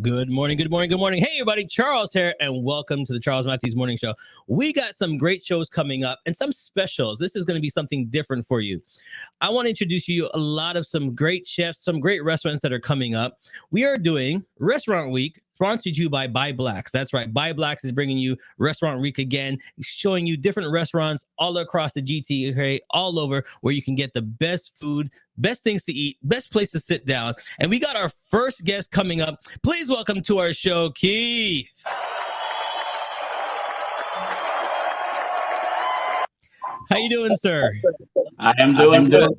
Good morning, good morning, good morning. Hey, everybody, Charles here, and welcome to the Charles Mathews Morning Show. We got some great shows coming up and some specials. This is going to be something different for you. I want to introduce you a lot of some great chefs, some great restaurants that are coming up. We are doing Restaurant Week, sponsored to you by ByBlacks. That's right. ByBlacks is bringing you Restaurant Week again, showing you different restaurants all across the GTA, all over, where you can get the best food, best things to eat, best place to sit down. And we got our first guest coming up. Please welcome to our show, Keith. How you doing, sir? I am doing good.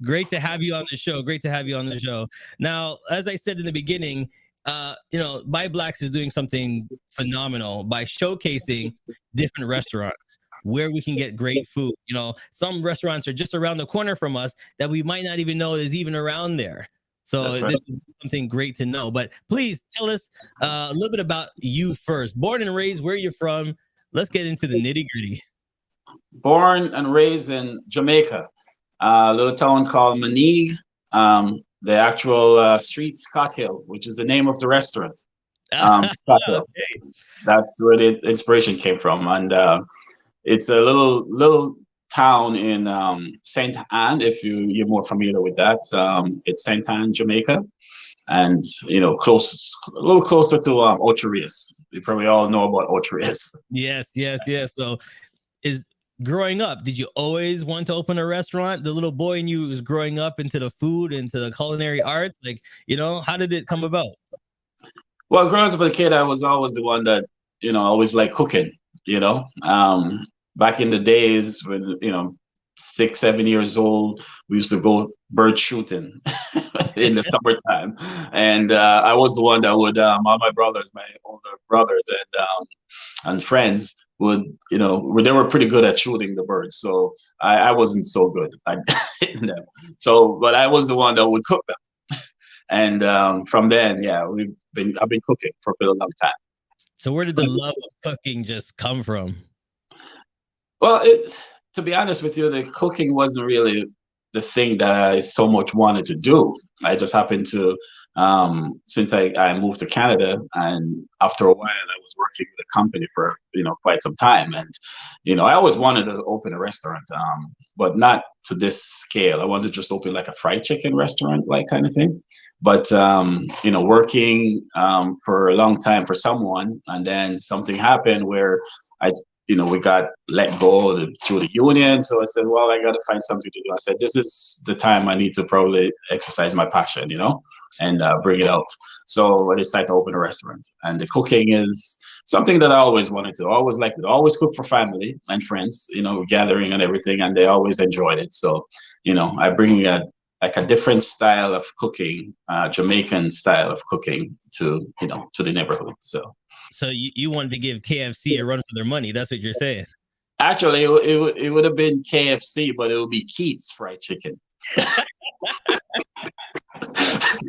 Great to have you on the show. Great to have you on the show. Now, as I said in the beginning, ByBlacks is doing something phenomenal by showcasing different restaurants where we can get great food. You know, some restaurants are just around the corner from us that we might not even know is even around there. So That's right. This is something great to know. But please tell us a little bit about you first. Born and raised, where you're from. Let's get into the nitty gritty. Born and raised in Jamaica, a little town called Moneague. The actual street, Scotthill, which is the name of the restaurant. Scotthill. Okay. That's where the inspiration came from. And it's a little town in Saint Anne, if you're more familiar with that. It's Saint Anne, Jamaica. And, a little closer to Ocho Rios. You probably all know about Ocho Rios. Yes. So growing up, did you always want to open a restaurant? The little boy in you was growing up into the food, into the culinary arts. How did it come about? Well, growing up as a kid, I was always the one that, always liked cooking, back in the days when, 6, 7 years old, we used to go bird shooting in the summertime. And I was the one that would, all my brothers, my older brothers and friends would, they were pretty good at shooting the birds. So I wasn't so good at hitting them. But I was the one that would cook them. And from then, I've been cooking for a long time. So where did the love of cooking just come from? Well, to be honest with you, the cooking wasn't really the thing that I so much wanted to do. I just happened to, since I moved to Canada, and after a while I was working with a company for, quite some time. And, I always wanted to open a restaurant, but not to this scale. I wanted to just open like a fried chicken restaurant, like kind of thing. But, working for a long time for someone, and then something happened where we got let go through the union. So I said, well, I got to find something to do. I said, this is the time I need to probably exercise my passion, and bring it out. So I decided to open a restaurant. And the cooking is something that I always wanted to. I always liked it. I always cook for family and friends, gathering and everything, and they always enjoyed it. So, I bring a different style of cooking, Jamaican style of cooking to the neighborhood. So you wanted to give KFC a run for their money. That's what you're saying. Actually, it would have been KFC, but it would be Keith's Fried Chicken.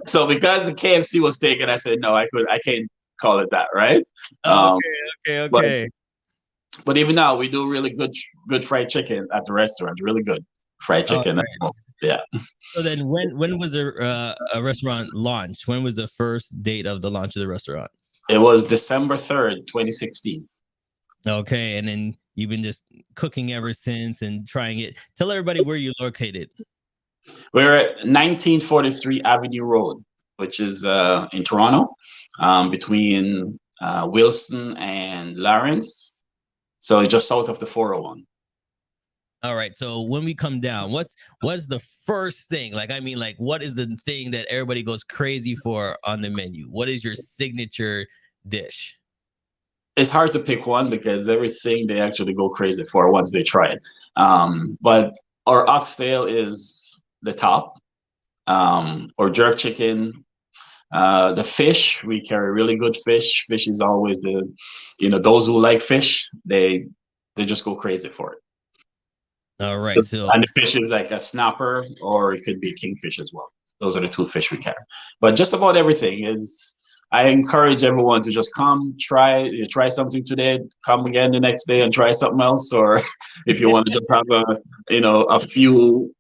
So because the KFC was taken, I said, no, I can't call it that, right? Okay. But even now, we do really good fried chicken at the restaurant. Really good fried chicken. Oh, yeah. So then when was a restaurant launched? When was the first date of the launch of the restaurant? It was December 3rd, 2016. Okay, and then you've been just cooking ever since and trying it. Tell everybody where you're located. We're at 1943 Avenue Road, which is in Toronto, between Wilson and Lawrence. So just south of the 401. All right. So when we come down, what's the first thing? What is the thing that everybody goes crazy for on the menu? What is your signature dish? It's hard to pick one because everything they actually go crazy for once they try it. But our oxtail is the top, or jerk chicken. The fish, we carry really good fish. Fish is always those who like fish, they just go crazy for it. All right. And the fish is like a snapper, or it could be kingfish as well. Those are the two fish we carry. But just about everything is. I encourage everyone to just come, try something today, come again the next day and try something else. Or if you want to just have a few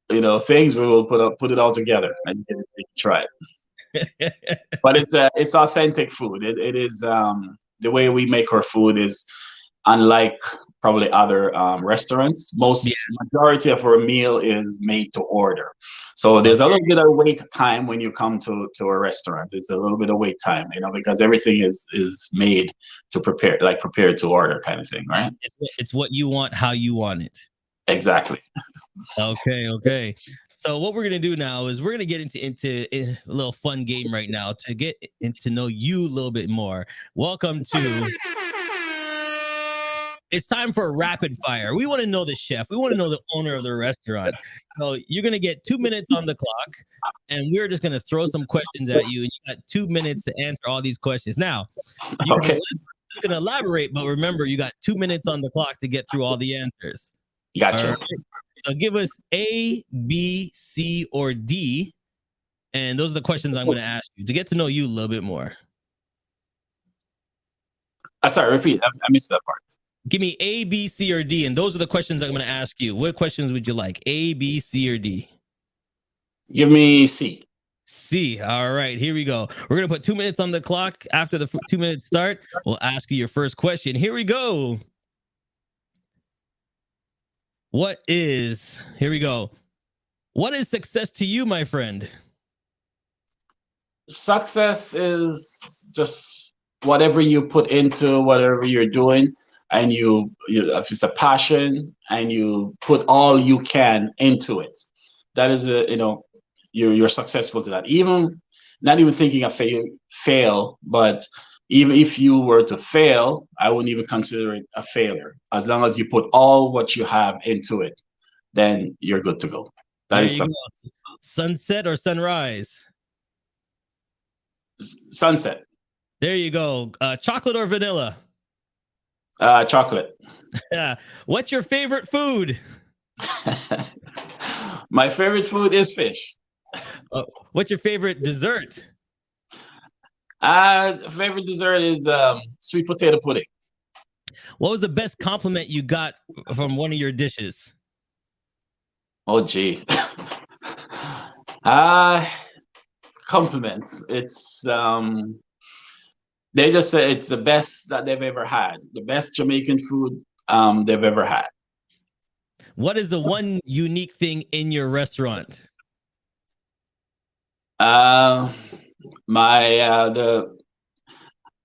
things, we will put it all together and try it. But it's authentic food. It is the way we make our food is unlike probably other restaurants. Yeah. Majority of our meal is made to order, so there's a little bit of wait time when you come to a restaurant. It's a little bit of wait time, because everything is made to prepare, like prepared to order kind of thing, right? It's what you want, how you want it. Exactly. Okay. So what we're gonna do now is we're gonna get into a little fun game right now to get to know you a little bit more. Welcome to. It's time for a rapid fire. We want to know the chef. We want to know the owner of the restaurant. So you're gonna get 2 minutes on the clock, and we're just gonna throw some questions at you, and you got 2 minutes to answer all these questions. Now, you can elaborate, but remember, you got 2 minutes on the clock to get through all the answers. Gotcha. Right? So give us A, B, C, or D. And those are the questions I'm going to ask you to get to know you a little bit more. Sorry, repeat. I missed that part. Give me A, B, C, or D. And those are the questions I'm going to ask you. What questions would you like? A, B, C, or D? Give me C. C. All right, here we go. We're going to put 2 minutes on the clock. After the 2 minutes start, we'll ask you your first question. Here we go. Here we go. What is success to you, my friend? Success is just whatever you put into whatever you're doing, and you if it's a passion and you put all you can into it, that is you're successful to that. Even not even thinking of fail, but even if you were to fail, I wouldn't even consider it a failure. As long as you put all what you have into it, then you're good to go. That is sunset or sunrise? Sunset. There you go. Chocolate or vanilla? Chocolate. What's your favorite food? My favorite food is fish. What's your favorite dessert? Favorite dessert is sweet potato pudding. What was the best compliment you got from one of your dishes? Oh, gee. Compliments. It's they just say it's the best that they've ever had. The best Jamaican food they've ever had. What is the one unique thing in your restaurant? The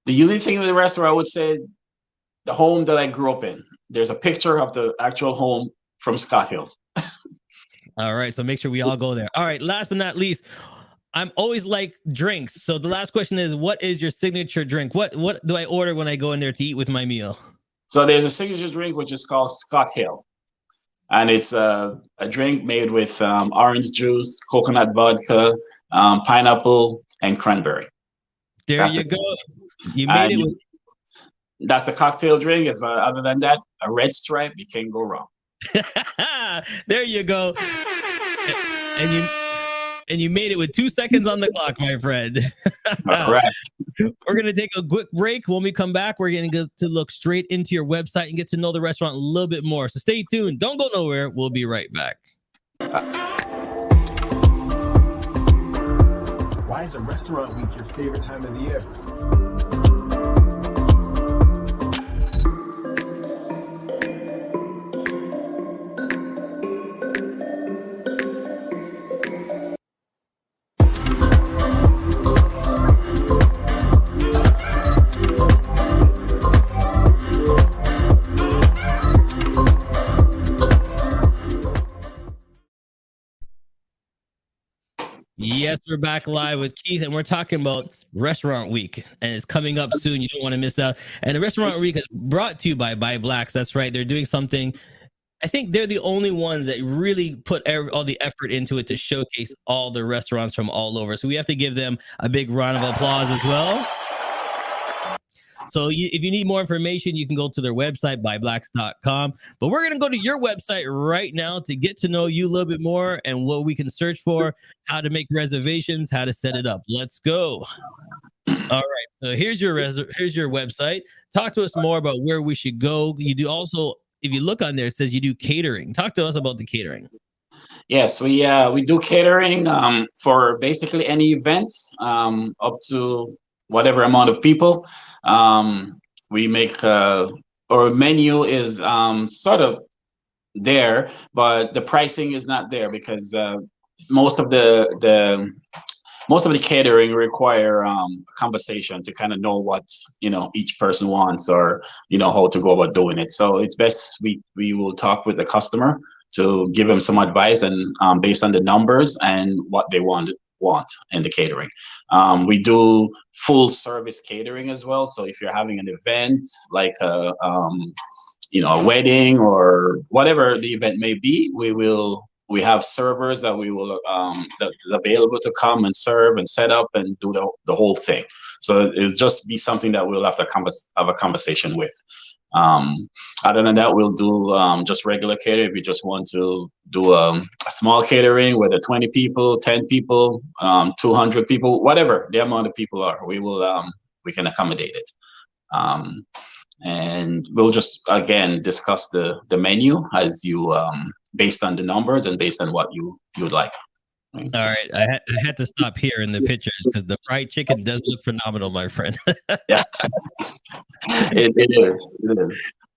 unique thing in the restaurant, I would say, the home that I grew up in. There's a picture of the actual home from Scotthill. All right, so make sure we all go there. All right, last but not least, I'm always like drinks. So the last question is, what is your signature drink? What do I order when I go in there to eat with my meal? So there's a signature drink which is called Scotthill, and it's a drink made with orange juice, coconut vodka, pineapple, and cranberry. That's you go. You made it. That's a cocktail drink. If other than that, a red stripe, you can't go wrong. There you go. And you made it with 2 seconds on the clock, my friend. All right. We're going to take a quick break. When we come back, we're going to get to look straight into your website and get to know the restaurant a little bit more. So stay tuned. Don't go nowhere. We'll be right back. Why is a restaurant week your favorite time of the year? Yes, we're back live with Keith, and we're talking about Restaurant Week, and it's coming up soon. You don't want to miss out. And the Restaurant Week is brought to you by ByBlacks. That's right. They're doing something. I think they're the only ones that really put all the effort into it to showcase all the restaurants from all over. So we have to give them a big round of applause as well. So if you need more information, you can go to their website, byblacks.com. But we're going to go to your website right now to get to know you a little bit more and what we can search for, how to make reservations, how to set it up. Let's go. All right. So here's your website. Talk to us more about where we should go. You do also, if you look on there, it says you do catering. Talk to us about the catering. Yes, we do catering for basically any events up to whatever amount of people. We make our menu is sort of there, but the pricing is not there because most of the most of the catering require conversation to kind of know what each person wants, or how to go about doing it. So it's best we will talk with the customer to give them some advice, and based on the numbers and what they want in the catering. We do full service catering as well. So if you're having an event like a wedding or whatever the event may be, we have servers that we will that is available to come and serve and set up and do the whole thing. So it'll just be something that we'll have to have a conversation with. Other than that, we'll do just regular catering. If you just want to do a small catering, whether 20 people, 10 people, 200 people, whatever the amount of people are, we can accommodate it. And we'll just again discuss the menu as you based on the numbers and based on what you would like. All right, I had to stop here in the pictures because the fried chicken does look phenomenal, my friend. Yeah, it is.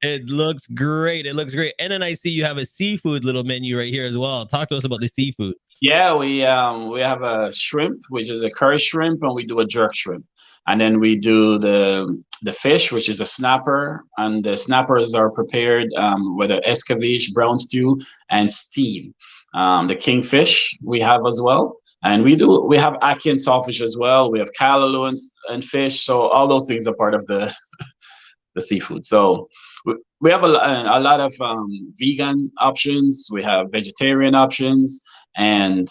It looks great. It looks great. And then I see you have a seafood little menu right here as well. Talk to us about the seafood. Yeah, we have a shrimp, which is a curry shrimp, and we do a jerk shrimp. And then we do the fish, which is a snapper, and the snappers are prepared with an escabeche, brown stew, and steam. The kingfish we have as well, and we have ackee and saltfish as well. We have callaloo and fish, so all those things are part of the seafood. So we have a lot of vegan options. We have vegetarian options. And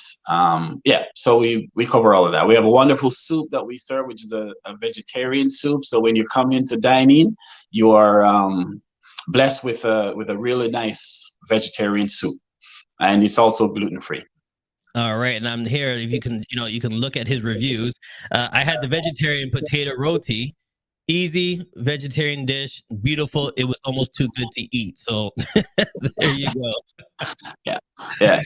so we cover all of that. We have a wonderful soup that we serve, which is a vegetarian soup. So when you come in to dine in, you are blessed with a really nice vegetarian soup, and it's also gluten free. All right, and I'm here. If you can, you can look at his reviews. I had the vegetarian potato roti. Easy vegetarian dish, beautiful. It was almost too good to eat. So there you go. Yeah.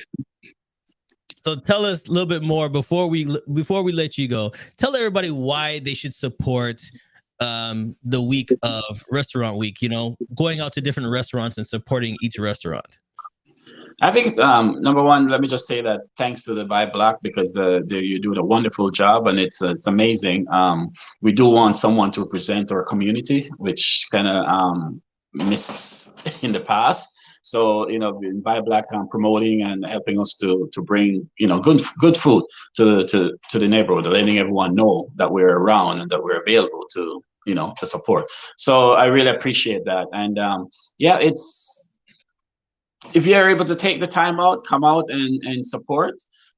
So tell us a little bit more before we let you go. Tell everybody why they should support the week of Restaurant Week. Going out to different restaurants and supporting each restaurant. I think it's, number one, let me just say that thanks to the ByBlacks, because you're doing a wonderful job, and it's amazing. We do want someone to represent our community, which kind of miss in the past. So ByBlacks promoting and helping us to bring good food to the neighborhood, letting everyone know that we're around and that we're available to support. So I really appreciate that, and it's. If you're able to take the time out, come out and support.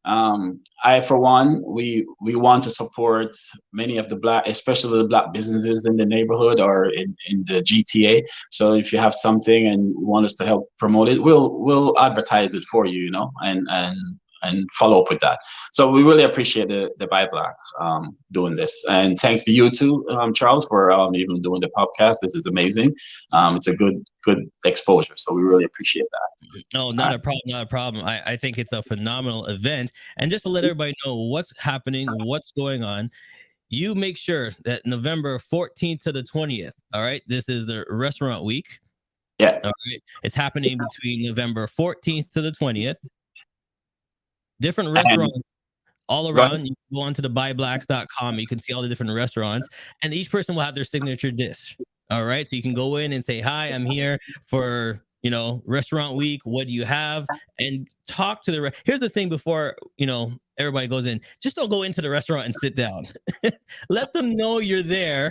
I, for one, we want to support many of the especially the Black businesses in the neighborhood or in the GTA. So if you have something and want us to help promote it, we'll advertise it for you, and follow up with that. So we really appreciate the ByBlacks doing this, and thanks to you too, Charles, for even doing the podcast. This is amazing. It's a good exposure, so we really appreciate that. No, not a problem. I think it's a phenomenal event, and just to let everybody know what's happening, what's going on, you make sure that November 14th to the 20th. All right, this is the Restaurant Week. Yeah. All right, it's happening between November 14th to the 20th. Different restaurants all around. You can go onto the ByBlacks.com. You can see all the different restaurants, and each person will have their signature dish. All right, so you can go in and say, "Hi, I'm here for Restaurant Week. What do you have?" And talk to the. Here's the thing: before everybody goes in, just don't go into the restaurant and sit down. Let them know you're there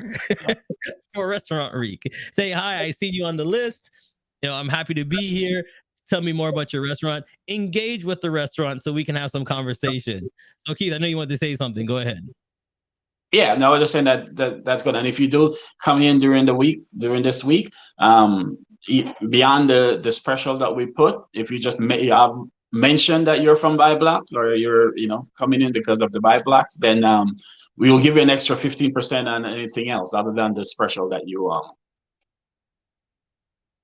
for Restaurant Week. Say, "Hi, I see you on the list. I'm happy to be here. Tell me more about your restaurant." Engage with the restaurant so we can have some conversation. So Keith, I know you wanted to say something. Go ahead. Yeah, no, I was just saying that's good. And if you do come in during this week, beyond the special that we put, if you just mention that you're from ByBlacks or you're coming in because of the ByBlacks, then we will give you an extra 15% on anything else other than the special that you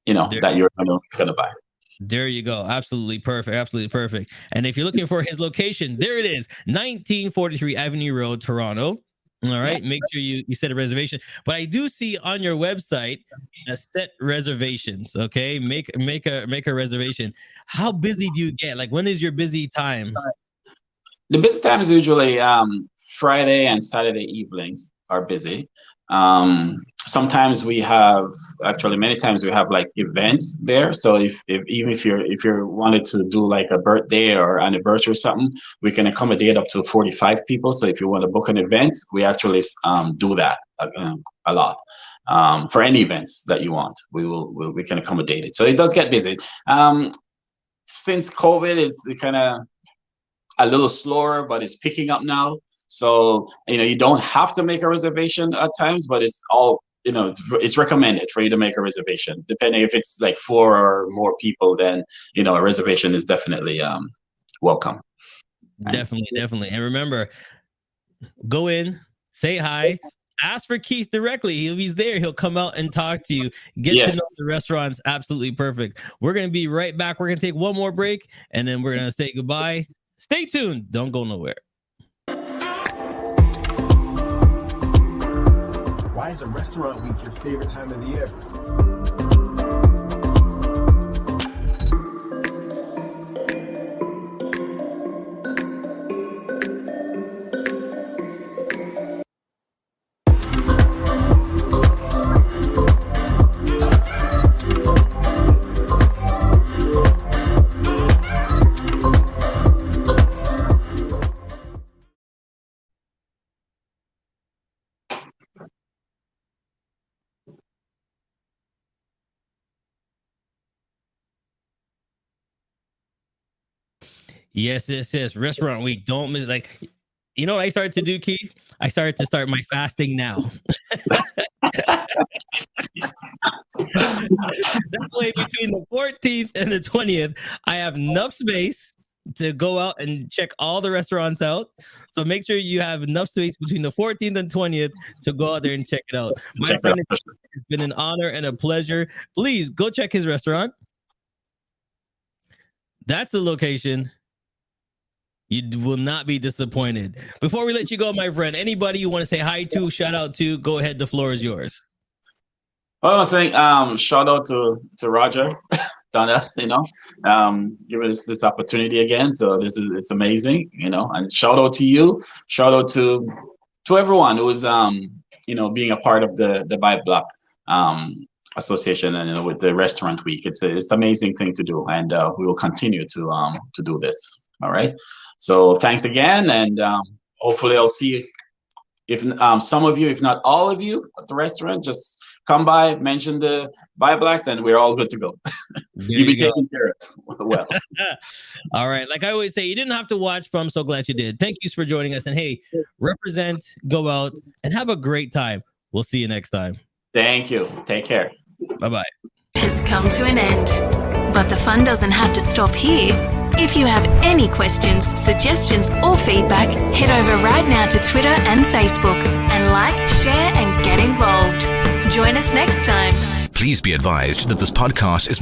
that you're gonna buy. There you go. Absolutely perfect. Absolutely perfect. And if you're looking for his location, there it is, 1943 Avenue Road, Toronto. All right. Make sure you set a reservation. But I do see on your website set reservations. Okay. Make a reservation. How busy do you get? Like, when is your busy time? The busy time is usually Friday and Saturday evenings are busy. Sometimes we have, actually many times we have like events there. So if you're wanted to do like a birthday or anniversary or something, we can accommodate up to 45 people. So if you want to book an event, we actually do that a lot. For any events that you want, we can accommodate it. So it does get busy. Since COVID, it's kind of a little slower, but it's picking up now. So, you don't have to make a reservation at times, but it's all, it's recommended for you to make a reservation. Depending if it's like 4 or more people, then, a reservation is definitely welcome. Definitely. And remember, go in, say hi, ask for Keith directly. He's there. He'll come out and talk to you. Get to know the restaurant's absolutely perfect. We're going to be right back. We're going to take one more break, and then we're going to say goodbye. Stay tuned. Don't go nowhere. Why is a restaurant week your favorite time of the year? Yes. Restaurant week. Don't miss. Like, you know what I started to do, Keith? I started to start my fasting now. That way, between the 14th and the 20th, I have enough space to go out and check all the restaurants out. So make sure you have enough space between the 14th and 20th to go out there and check it out. My friend, it's been an honor and a pleasure. Please go check his restaurant. That's the location. You will not be disappointed. Before we let you go, my friend, anybody you want to say hi to, shout out to, go ahead. The floor is yours. Well, I was saying, shout out to Roger, Donna, giving us this opportunity again. So it's amazing, and shout out to you, shout out to everyone who is, being a part of the ByBlacks association and with the restaurant week. It's an amazing thing to do, and we will continue to do this. All right. So thanks again, and hopefully I'll see if some of you, if not all of you, at the restaurant. Just come by, mention the ByBlacks, and we're all good to go. You'll be taken care of well. All right. Like I always say, you didn't have to watch, but I'm so glad you did. Thank you for joining us. And hey, represent, go out, and have a great time. We'll see you next time. Thank you. Take care. Bye-bye. Has come to an end, but the fun doesn't have to stop here. If you have any questions, suggestions, or feedback, head over right now to Twitter and Facebook and like, share, and get involved. Join us next time. Please be advised that this podcast is